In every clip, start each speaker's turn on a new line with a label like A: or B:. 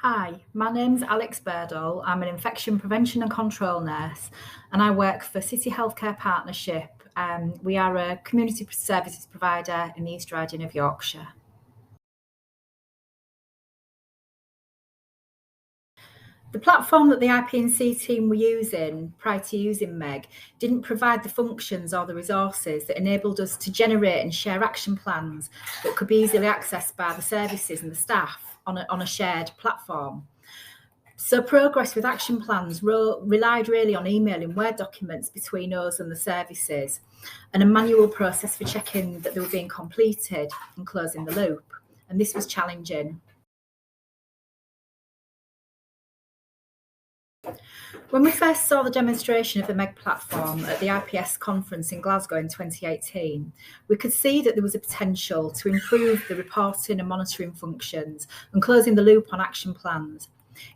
A: Hi, my name's Alex Burdall. I'm an infection prevention and control nurse, and I work for City Healthcare Partnership. We are a community services provider in the East Riding of Yorkshire. The platform that the IP&C team were using prior to using MEG didn't provide the functions or the resources that enabled us to generate and share action plans that could be easily accessed by the services and the staff on a shared platform. So progress with action plans relied really on emailing Word documents between us and the services, and a manual process for checking that they were being completed and closing the loop. And this was challenging. When we first saw the demonstration of the MEG platform at the IPS conference in Glasgow in 2018, we could see that there was a potential to improve the reporting and monitoring functions and closing the loop on action plans.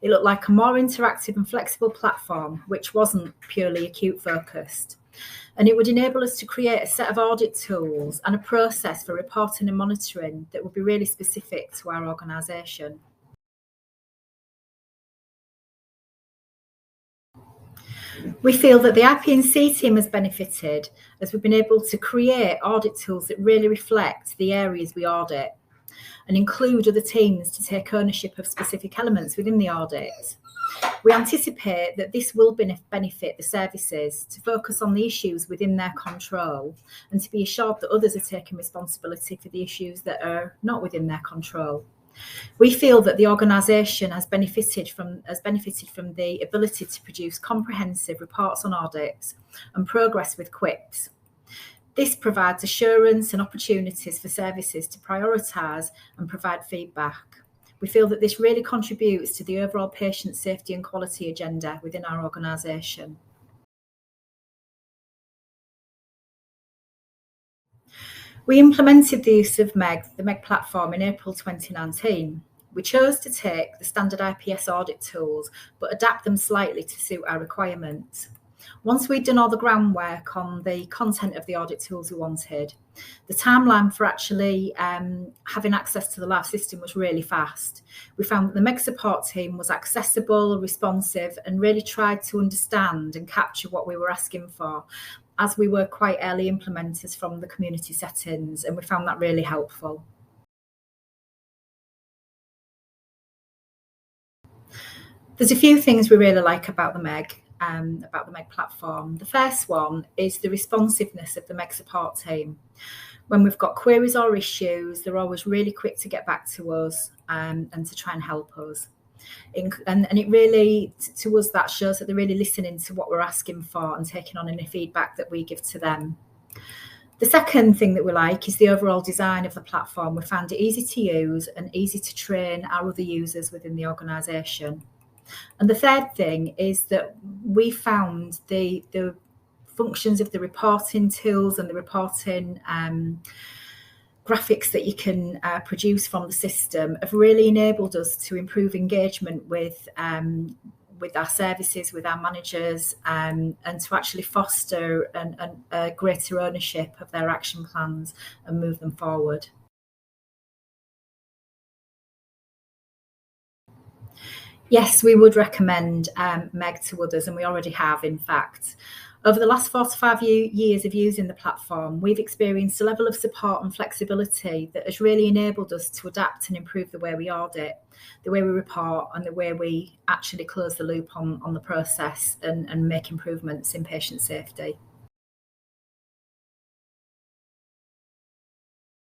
A: It looked like a more interactive and flexible platform, which wasn't purely acute focused. And it would enable us to create a set of audit tools and a process for reporting and monitoring that would be really specific to our organisation. We feel that the IP&C team has benefited as we've been able to create audit tools that really reflect the areas we audit and include other teams to take ownership of specific elements within the audit. We anticipate that this will benefit the services to focus on the issues within their control and to be assured that others are taking responsibility for the issues that are not within their control. We feel that the organisation has benefited from the ability to produce comprehensive reports on audits and progress with QIPs. This provides assurance and opportunities for services to prioritise and provide feedback. We feel that this really contributes to the overall patient safety and quality agenda within our organisation. We implemented the use of the MEG platform in April 2019. We chose to take the standard IPS audit tools, but adapt them slightly to suit our requirements. Once we'd done all the groundwork on the content of the audit tools we wanted, the timeline for actually having access to the live system was really fast. We found that the MEG support team was accessible, responsive, and really tried to understand and capture what we were asking for, as we were quite early implementers from the community settings, and we found that really helpful. There's a few things we really like about the MEG platform. The first one is the responsiveness of the MEG support team. When we've got queries or issues, they're always really quick to get back to us and to try and help us. And it really, to us, that shows that they're really listening to what we're asking for and taking on any feedback that we give to them. The second thing that we like is the overall design of the platform. We found it easy to use and easy to train our other users within the organisation. And the third thing is that we found the functions of the reporting tools and the reporting graphics that you can produce from the system have really enabled us to improve engagement with our services, with our managers, and to actually foster a greater ownership of their action plans and move them forward. Yes, we would recommend MEG to others, and we already have, in fact. Over the last 4 to 5 years of using the platform, we've experienced a level of support and flexibility that has really enabled us to adapt and improve the way we audit, the way we report, and the way we actually close the loop on the process and make improvements in patient safety.